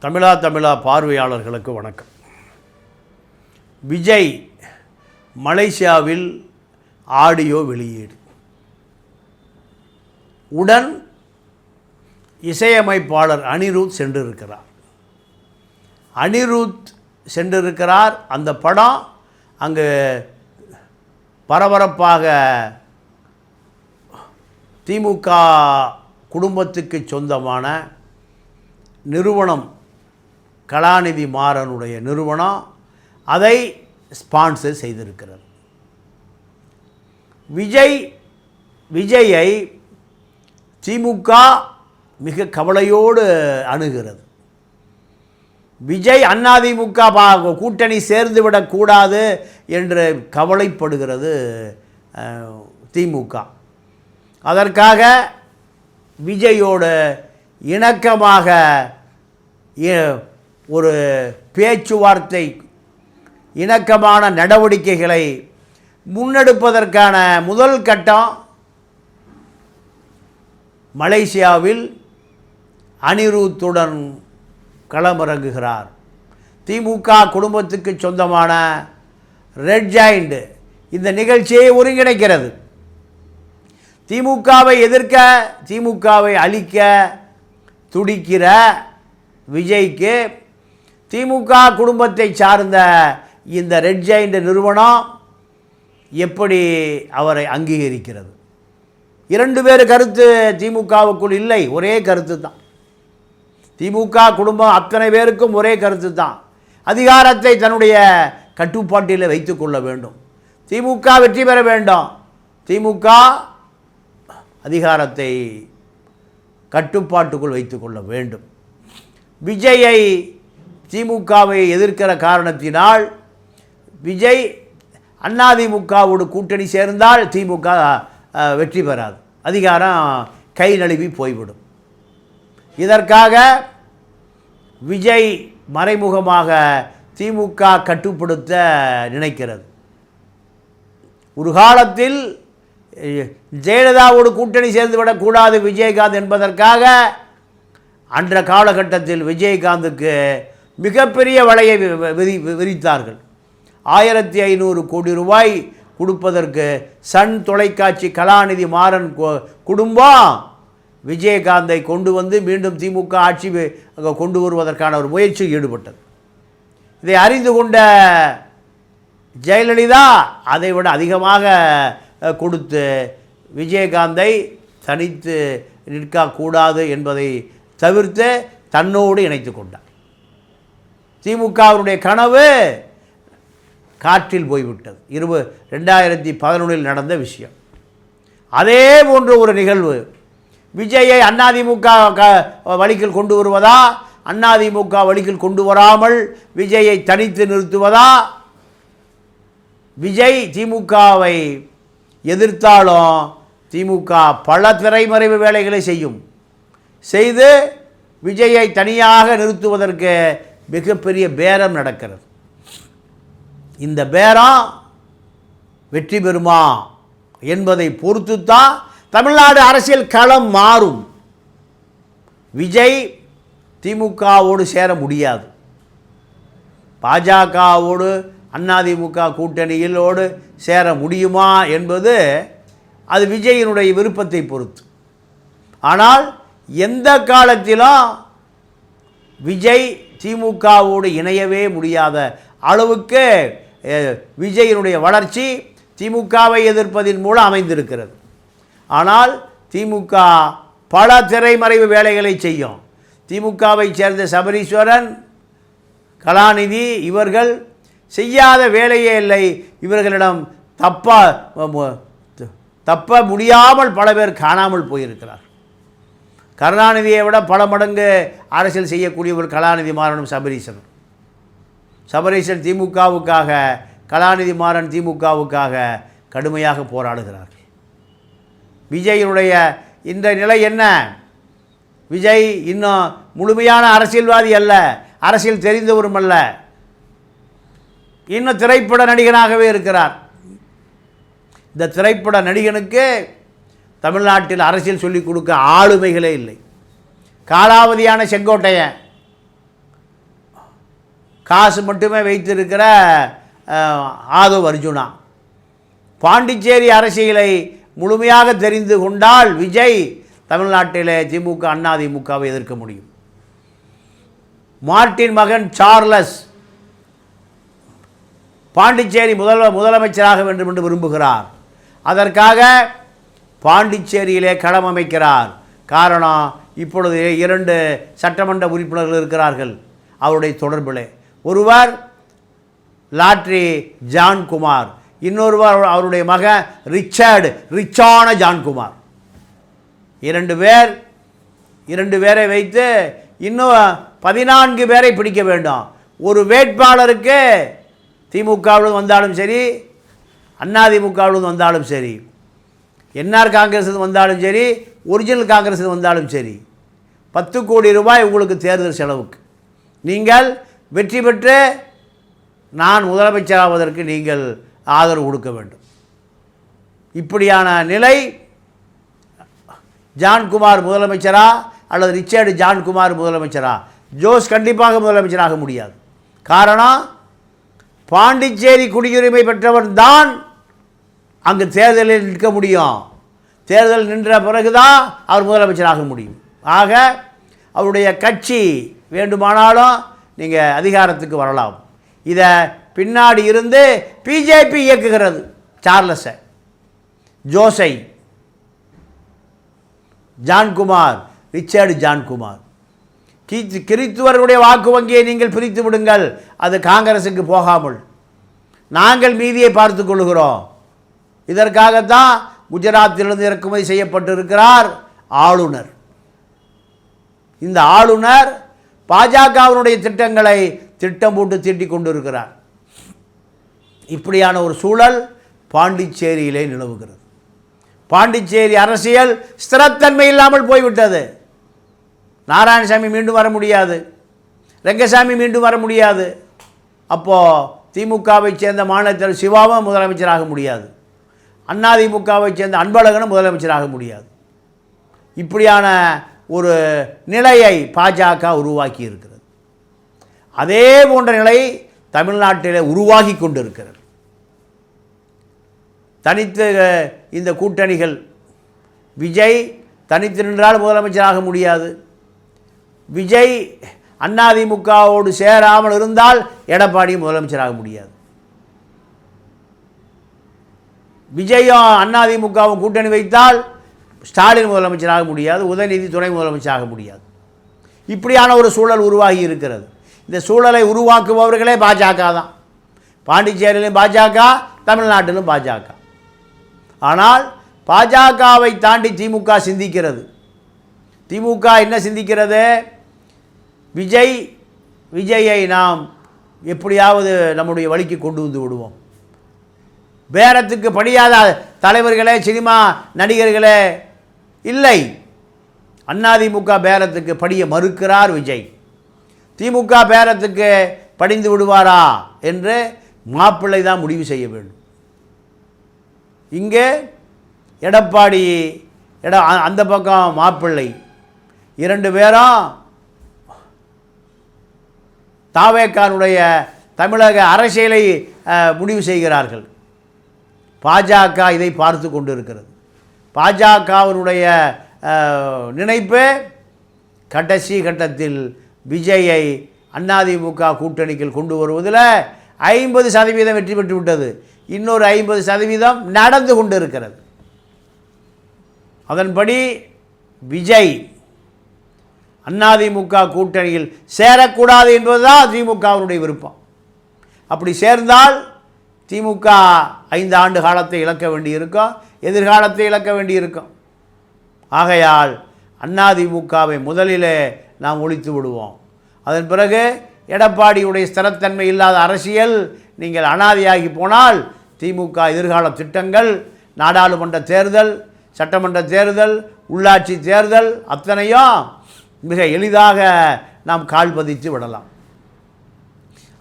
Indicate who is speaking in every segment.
Speaker 1: தமிழா பார்வையாளர்களுக்கு வணக்கம். விஜய் மலேசியாவில் ஆடியோ வெளியீடு. உடன் இசையமைப்பாளர் அனிருத் சென்றிருக்கிறார். அந்த படம் அங்கு பரபரப்பாக திமுக குடும்பத்துக்கு சொந்தமான நிறுவனம், கலாநிதி மாறனுடைய நிறுவனம் அதை ஸ்பான்சர் செய்திருக்கிறது. விஜயை திமுக மிக கவலையோடு அணுகிறது. விஜய் அதிமுக கூட்டணி சேர்ந்துவிடக்கூடாது என்று கவலைப்படுகிறது திமுக. அதற்காக விஜயோடு இணக்கமாக ஒரு பேச்சுவார்த்தை, இணக்கமான நடவடிக்கைகளை முன்னெடுப்பதற்கான முதல் கட்டம் மலேசியாவில் அனிருத்துடன் களமிறங்குகிறார். திமுக குடும்பத்துக்கு சொந்தமான ரெட் ஜாயிண்ட் இந்த நிகழ்ச்சியை ஒருங்கிணைக்கிறது. திமுகவை எதிர்க்க, திமுகவை அழிக்க துடிக்கிற விஜய்க்கு திமுக குடும்பத்தை சார்ந்த இந்த ரெட் ஜாயிண்ட் நிறுவனம் எப்படி அவரை அங்கீகரிக்கிறது? இரண்டு பேர் கருத்து திமுகவுக்குள் இல்லை, ஒரே கருத்து தான். திமுக குடும்பம் அத்தனை பேருக்கும் ஒரே கருத்து தான். அதிகாரத்தை தன்னுடைய கட்டுப்பாட்டில் வைத்து கொள்ள வேண்டும். திமுக வெற்றி பெற வேண்டும். திமுக அதிகாரத்தை கட்டுப்பாட்டுக்குள் வைத்து கொள்ள வேண்டும். விஜயை திமுகவை எதிர்க்கிற காரணத்தினால் விஜய் அதிமுகவோடு கூட்டணி சேர்ந்தால் திமுக வெற்றி பெறாது, அதிகாரம் கை நழுவி போய்விடும். இதற்காக விஜய் மறைமுகமாக திமுக கட்டுப்படுத்த நினைக்கிறது. ஒரு காலத்தில் ஜெயலலிதாவோடு கூட்டணி சேர்ந்துவிடக்கூடாது விஜயகாந்த் என்பதற்காக அன்ற காலகட்டத்தில் விஜயகாந்துக்கு மிகப்பெரிய வலையை விரித்தார்கள். 1500 கோடி ரூபாய் கொடுப்பதற்கு சன் தொலைக்காட்சி கலாநிதி மாறன் குடும்பம் விஜயகாந்தை கொண்டு வந்து மீண்டும் திமுக ஆட்சி கொண்டு வருவதற்கான ஒரு முயற்சியில் ஈடுபட்டது. இதை அறிந்து கொண்ட ஜெயலலிதா அதை விட அதிகமாக கொடுத்து விஜயகாந்தை தனித்து நிற்கக்கூடாது என்பதை தவிர்த்து தன்னோடு இணைத்து கொண்டார். திமுகவினுடைய கனவு காற்றில் போய்விட்டது. 2011 நடந்த விஷயம். அதே போன்ற ஒரு நிகழ்வு விஜயை அதிமுக வழிக்கில் கொண்டு வருவதா, அதிமுக வழிக்கில் கொண்டு வராமல் விஜயை தனித்து நிறுத்துவதா? விஜய் திமுகவை எதிர்த்தாலும் திமுக பல திரைமறைவு வேலைகளை செய்து விஜயை தனியாக நிறுத்துவதற்கு மிகப்பெரிய பேரம் நடக்கிறது. இந்த பேரம் வெற்றி பெறுமா என்பதை பொறுத்து தான் தமிழ்நாடு அரசியல் களம் மாறும். விஜய் திமுகவோடு சேர முடியாது. பாஜகவோடு அதிமுக கூட்டணியிலோடு சேர முடியுமா என்பது அது விஜயினுடைய விருப்பத்தை பொறுத்து. ஆனால் எந்த காலத்திலும் விஜய் திமுகவோடு இணையவே முடியாத அளவுக்கு விஜயினுடைய வளர்ச்சி திமுகவை எதிர்ப்பதின் மூலம் அமைந்திருக்கிறது. ஆனால் திமுக பல திரைமறைவு வேலைகளை செய்யும். திமுகவை சேர்ந்த சபரீஸ்வரன், கலாநிதி இவர்கள் செய்யாத வேலையே இல்லை. இவர்களிடம் தப்ப முடியாமல் பல பேர் காணாமல் போயிருக்கிறார். கருணாநிதியை விட பல மடங்கு அரசியல் செய்யக்கூடியவர் கலாநிதி மாறனும் சபரீசன் திமுகவுக்காக, கலாநிதி மாறன் திமுகவுக்காக கடுமையாக போராடுகிறார்கள். விஜயினுடைய இந்த நிலை என்ன? விஜய் இன்னும் முழுமையான அரசியல்வாதி அல்ல, அரசியல் தெரிந்தவரும் அல்ல, இன்னும் திரைப்பட நடிகனாகவே இருக்கிறார். இந்த திரைப்பட நடிகனுக்கு தமிழ்நாட்டில் அரசியல் சொல்லிக் கொடுக்க ஆளுமைகளே இல்லை. காலாவதியான செங்கோட்டையன் காசு மட்டுமே வைத்திருக்கிற ஆதவ் அர்ஜுனா. பாண்டிச்சேரி அரசியலை முழுமையாக தெரிந்து கொண்டால் விஜய் தமிழ்நாட்டிலே திமுக அதிமுகவை எதிர்க்க முடியும். மார்ட்டின் மகன் சார்லஸ் பாண்டிச்சேரி முதலமைச்சராக வேண்டும் என்று விரும்புகிறார். அதற்காக பாண்டிச்சேரியிலே களம் அமைக்கிறார். காரணம், இப்பொழுது 2 சட்டமன்ற உறுப்பினர்கள் இருக்கிறார்கள் அவருடைய தொடர்பிலே. ஒருவர் லாட்ரி ஜான்குமார், இன்னொருவர் அவருடைய மகன் ரிச்சான ஜான்குமார். 2 பேரை வைத்து இன்னும் 14 பேரை பிடிக்க வேண்டும். ஒரு வேட்பாளருக்கு திமுகவிலும் வந்தாலும் சரி, அதிமுகவிலும் வந்தாலும் சரி, என்ஆர் காங்கிரஸ் வந்தாலும் சரி, ஒரிஜினல் காங்கிரஸ் வந்தாலும் சரி, 10 கோடி ரூபாய் உங்களுக்கு தேர்தல் செலவுக்கு. நீங்கள் வெற்றி பெற்று நான் முதலமைச்சராவதற்கு நீங்கள் ஆதரவு கொடுக்க வேண்டும். இப்படியான நிலை ஜான்குமார் முதலமைச்சரா அல்லது ரிச்சர்டு ஜான்குமார் முதலமைச்சரா? ஜோஸ் கண்டிப்பாக முதலமைச்சராக முடியாது. காரணம், பாண்டிச்சேரி குடியுரிமை பெற்றவன் தான் அங்கு தேர்தலில் நிற்க முடியும். தேர்தல் நின்ற பிறகுதான் அவர் முதலமைச்சராக முடியும். ஆக அவருடைய கட்சி வேண்டுமானாலும் நீங்கள் அதிகாரத்துக்கு வரலாம். இதை பின்னாடி இருந்து பிஜேபி இயக்குகிறது. சார்லஸை, ஜோஸை, ஜான்குமார், ரிச்சர்டு ஜான்குமார். கிறித்துவர்களுடைய வாக்கு வங்கியை நீங்கள் பிரித்து விடுங்கள், அது காங்கிரஸுக்கு போகாமல் நாங்கள் மீதியை பார்த்து கொள்கிறோம். இதற்காகத்தான் குஜராத்திலிருந்து இறக்குமதி செய்யப்பட்டிருக்கிறார் ஆளுநர். இந்த ஆளுநர் பாஜகவினுடைய திட்டங்களை திட்டம் போட்டு தீட்டிக் கொண்டிருக்கிறார். இப்படியான ஒரு சூழல் பாண்டிச்சேரியிலே நிலவுகிறது. பாண்டிச்சேரி அரசியல் ஸ்திரத்தன்மை இல்லாமல் போய்விட்டது. நாராயணசாமி மீண்டும் வர முடியாது, ரெங்கசாமி மீண்டும் வர முடியாது. அப்போது திமுகவை சேர்ந்த மாநில தலைவர் சிவாவும் முதலமைச்சராக முடியாது, அதிமுகவை சேர்ந்த அன்பழகனும் முதலமைச்சராக முடியாது. இப்படியான ஒரு நிலையை பாஜக உருவாக்கி இருக்கிறது. அதே போன்ற நிலை தமிழ்நாட்டில் உருவாகி கொண்டிருக்கிறது. தனித்து இந்த கூட்டணிகள், விஜய் தனித்து நின்றால் முதலமைச்சராக முடியாது. விஜய் அதிமுகவோடு சேராமல் இருந்தால் எடப்பாடி முதலமைச்சராக முடியாது. விஜயும் அதிமுகவும் கூட்டணி வைத்தால் ஸ்டாலின் முதலமைச்சராக முடியாது, உதயநிதி துணை முதலமைச்சராக முடியாது. இப்படியான ஒரு சூழல் உருவாகி இருக்கிறது. இந்த சூழலை உருவாக்குபவர்களே பாஜக தான். பாண்டிச்சேரியிலும் பாஜக, தமிழ்நாட்டிலும் பாஜக. ஆனால் பாஜகவை தாண்டி திமுக சிந்திக்கிறது. திமுக என்ன சிந்திக்கிறது? விஜயை நாம் எப்படியாவது நம்முடைய வழிக்கு கொண்டு வந்து விடுவோம். பேரத்துக்கு படியாத தலைவர்களே, சினிமா நடிகர்களே இல்லை. அதிமுக பேரத்துக்கு படிய மறுக்கிறார் விஜய். திமுக பேரத்துக்கு படிந்து விடுவாரா என்று மாப்பிள்ளை தான் முடிவு செய்ய வேண்டும். இங்கே எடப்பாடி அந்த பக்கம் மாப்பிள்ளை, 2 பேரும் தாவேக்கானுடைய தமிழக அரசியலை முடிவு செய்கிறார்கள். பாஜக இதை பார்த்து கொண்டு இருக்கிறது. பாஜகவினுடைய நினைப்பு கடைசி கட்டத்தில் விஜயை அதிமுக கூட்டணிக்குள் கொண்டு வருவதில் 50% வெற்றி பெற்று விட்டது. இன்னொரு 50% நடந்து கொண்டு இருக்கிறது. அதன்படி விஜய் அதிமுக கூட்டணியில் சேரக்கூடாது என்பதுதான் திமுகவினுடைய விருப்பம். அப்படி சேர்ந்தால் திமுக 5 ஆண்டு காலத்தை இழக்க வேண்டியிருக்கும், எதிர்காலத்தை இழக்க வேண்டியிருக்கும். ஆகையால் அதிமுகவை முதலிலே நாம் ஒழித்து விடுவோம். அதன் பிறகு எடப்பாடியுடைய ஸ்திரத்தன்மை இல்லாத அரசியல் நீங்கள் அனாதையாகி போனால் திமுக எதிர்கால திட்டங்கள், நாடாளுமன்ற தேர்தல், சட்டமன்ற தேர்தல், உள்ளாட்சி தேர்தல் அத்தனையும் மிக எளிதாக நாம் கால் பதித்து விடலாம்.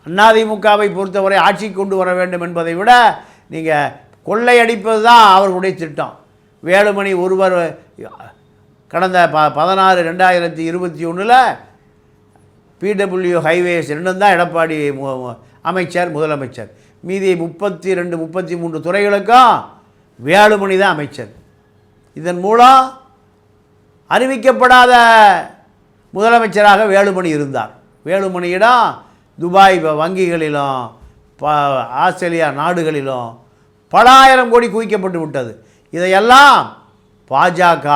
Speaker 1: அதிமுகவை பொறுத்தவரை ஆட்சி கொண்டு வர வேண்டும் என்பதை விட நீங்கள் கொள்ளையடிப்பது தான் அவர்களுடைய திட்டம். வேலுமணி ஒருவர் கடந்த 16/2021 பிடபிள்யூ ஹைவேஸ் ரெண்டும் தான் எடப்பாடி அமைச்சர் முதலமைச்சர். மீதி 32 33 துறைகளுக்கும் வேலுமணி தான் அமைச்சர். இதன் மூலம் அறிவிக்கப்படாத முதலமைச்சராக வேலுமணி இருந்தார். வேலுமணியிடம் துபாய் வங்கிகளிலும் ஆஸ்திரேலியா நாடுகளிலும் பல ஆயிரம் கோடி குவிக்கப்பட்டு விட்டது. இதையெல்லாம் பாஜக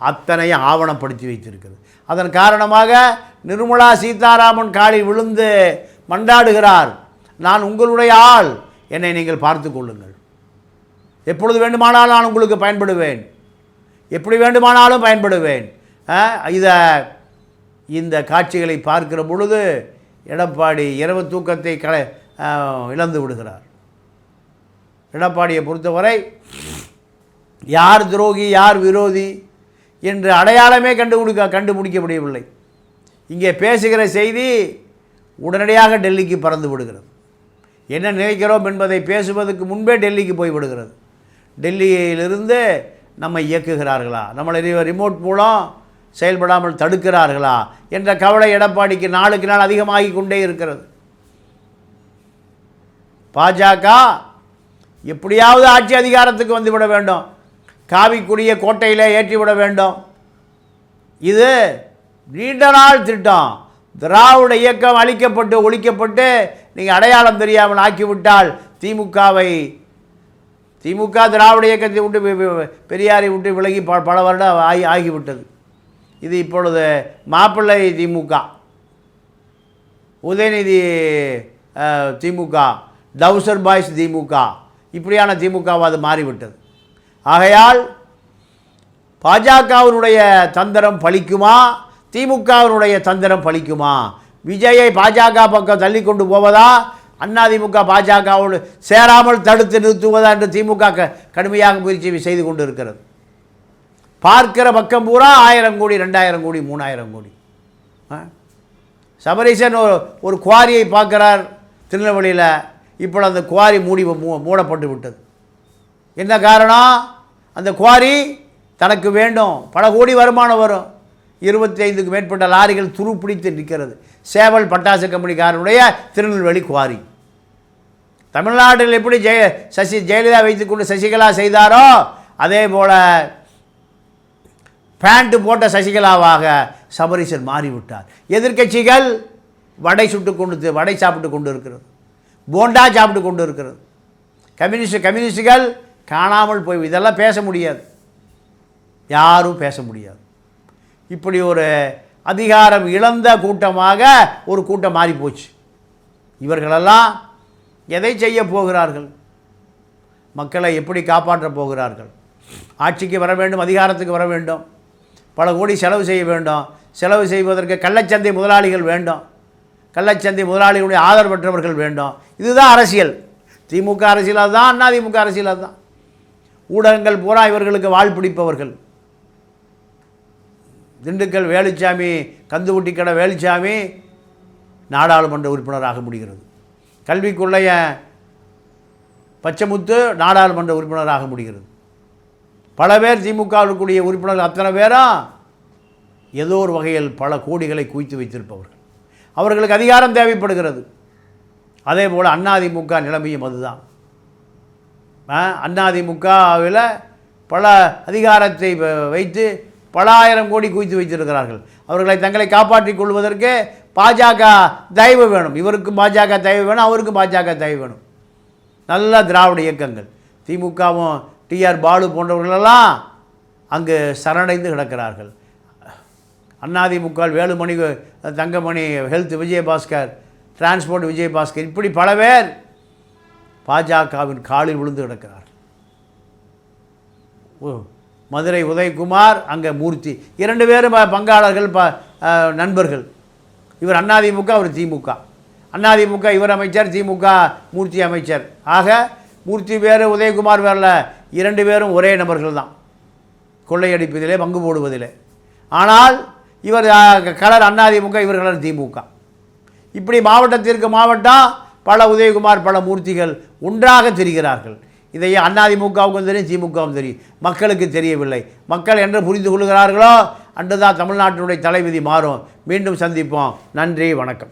Speaker 1: அத்தனையும் ஆவணப்படுத்தி வைத்திருக்கிறது. அதன் காரணமாக நிர்மலா சீதாராமன் காலில் விழுந்து மண்டாடுகிறார், நான் உங்களுடைய ஆள், என்னை நீங்கள் பார்த்து கொள்ளுங்கள், எப்பொழுது வேண்டுமானாலும் நான் உங்களுக்கு பயன்படுவேன், எப்படி வேண்டுமானாலும் பயன்படுவேன். இந்த காட்சிகளை பார்க்கிற பொழுது எடப்பாடி இரவு தூக்கத்தை இழந்து விடுகிறார். எடப்பாடியை பொறுத்தவரை யார் துரோகி யார் விரோதி என்று அடையாளமே கண்டுபிடிக்க முடியவில்லை. இங்கே பேசுகிற செய்தி உடனடியாக டெல்லிக்கு பறந்து விடுகிறது. என்ன நினைக்கிறோம் என்பதை பேசுவதற்கு முன்பே டெல்லிக்கு போய்விடுகிறது. டெல்லியிலிருந்து நம்மை இயக்குகிறார்களா, நம்மளை ரிமோட் மூலம் செயல்படாமல் தடுக்கிறார்களா என்ற கவலை எடப்பாடிக்கு நாளுக்கு நாள் அதிகமாகி கொண்டே இருக்கிறது. பாஜக எப்படியாவது ஆட்சி அதிகாரத்துக்கு வந்துவிட வேண்டும், காவிக்குடிய கோட்டையில் ஏற்றிவிட வேண்டும். இது நீண்ட நாள் திட்டம். திராவிட இயக்கம் அழிக்கப்பட்டு ஒழிக்கப்பட்டு நீங்கள் அடையாளம் தெரியாமல் ஆக்கிவிட்டால் திமுக திராவிட இயக்கத்தை விட்டு பெரியாரை விட்டு விலகி பல வருடம் ஆகிவிட்டது. இது இப்பொழுது மாப்பிள்ளை திமுக, உதயநிதி திமுக, டவுசர் பாய்ஸ் திமுக, இப்படியான திமுகவாக அது மாறிவிட்டது. ஆகையால் பாஜகவினுடைய தந்திரம் பலிக்குமா, திமுகவினுடைய தந்திரம் பலிக்குமா? விஜயை பாஜக பக்கம் தள்ளி கொண்டு போவதா, அதிமுக பாஜகவோடு சேராமல் தடுத்து நிறுத்துவதா என்று திமுக கடுமையாக முயற்சி செய்து கொண்டு இருக்கிறது. பார்க்கிற பக்கம் பூரா 1000 கோடி 2000 கோடி 3000 கோடி. சபரீசன் ஒரு குவாரியை பார்க்கிறார் திருநெல்வேலியில். இப்போ அந்த குவாரி மூடப்பட்டு விட்டது. என்ன காரணம்? அந்த குவாரி தனக்கு வேண்டும், பல கோடி வருமானம் வரும். 25க்கு மேற்பட்ட லாரிகள் துருப்பிடித்து நிற்கிறது. சேவல் பட்டாசு கம்பெனிக்காரனுடைய திருநெல்வேலி குவாரி. தமிழ்நாட்டில் எப்படி ஜெயலலிதா வைத்துக்கொண்டு சசிகலா செய்தாரோ அதே போல் பேண்ட் போட்ட சசிகலாவாக சபரீசன் மாறிவிட்டார். எதிர்க்கட்சிகள் வடை சாப்பிட்டு கொண்டு இருக்கிறது, போண்டா சாப்பிட்டு கொண்டு இருக்கிறது. கம்யூனிஸ்டுகள் காணாமல் போய் இதெல்லாம் பேச முடியாது, யாரும் பேச முடியாது. இப்படி ஒரு அதிகாரம் இழந்த கூட்டமாக ஒரு கூட்டம் மாறி போச்சு. இவர்களெல்லாம் எதை செய்ய போகிறார்கள்? மக்களை எப்படி காப்பாற்றப் போகிறார்கள்? ஆட்சிக்கு வர வேண்டும், அதிகாரத்துக்கு வர வேண்டும், பல கோடி செலவு செய்ய வேண்டும். செலவு செய்வதற்கு கள்ளச்சந்தை முதலாளிகள் வேண்டும், கள்ளச்சந்தை முதலாளிகளுடைய ஆதரவற்றவர்கள் வேண்டும். இதுதான் அரசியல். திமுக அரசியல் அதுதான், அதிமுக அரசியல் அதுதான். ஊடகங்கள் பூரா இவர்களுக்கு வாழ் பிடிப்பவர்கள். திண்டுக்கல் வேலுச்சாமி, கந்துவட்டி கடை வேலுச்சாமி நாடாளுமன்ற உறுப்பினராக முடிகிறது. கல்விக்குள்ளைய பச்சைமுத்து நாடாளுமன்ற உறுப்பினராக முடிகிறது. பல பேர் திமுகவுக்குரிய உறுப்பினர்கள் அத்தனை பேரும் ஏதோ ஒரு வகையில் பல கோடிகளை குவித்து வைத்திருப்பவர்கள். அவர்களுக்கு அதிகாரம் தேவைப்படுகிறது. அதே போல் அதிமுக நிலைமையும் அதுதான். அதிமுகவில் பல அதிகாரத்தை வைத்து பல ஆயிரம் கோடி குவித்து வைத்திருக்கிறார்கள். அவர்களை தங்களை காப்பாற்றிக் கொள்வதற்கு பாஜக தயவு வேணும். இவருக்கும் பாஜக தயவு வேணும், அவருக்கும் பாஜக தயவு வேணும். நல்ல திராவிட இயக்கங்கள் திமுகவும் டிஆர் பாலு போன்றவர்களெல்லாம் அங்கு சரணடைந்து கிடக்கிறார்கள். அதிமுக வேலுமணி, தங்கமணி, ஹெல்த் விஜயபாஸ்கர், டிரான்ஸ்போர்ட் விஜயபாஸ்கர், இப்படி பல பேர் பாஜகவின் காலில் விழுந்து கிடக்கிறார்கள். மதுரை உதயகுமார், அங்கே மூர்த்தி, 2 பேரும் பங்காளர்கள், நண்பர்கள். இவர் அதிமுக, அவர் திமுக. அதிமுக இவர் அமைச்சர், திமுக மூர்த்தி அமைச்சர். ஆக மூர்த்தி வேறு உதயகுமார் வேறல, 2 பேரும் ஒரே நபர்கள் தான், கொள்ளையடிப்பதிலே பங்கு போடுவதிலே. ஆனால் இவர் கலர் அதிமுக, இவர் கலர் திமுக. இப்படி மாவட்டத்திற்கு மாவட்டம் பல உதயகுமார், பல மூர்த்திகள் ஒன்றாக தெரிகிறார்கள். இதை அதிமுகவுக்கும் தெரியும், திமுகவும் தெரியும், மக்களுக்கு தெரியவில்லை. மக்கள் என்று புரிந்து கொள்கிறார்களோ அன்று தான் தமிழ்நாட்டினுடைய தலைவிதி மாறும். மீண்டும் சந்திப்போம். நன்றி, வணக்கம்.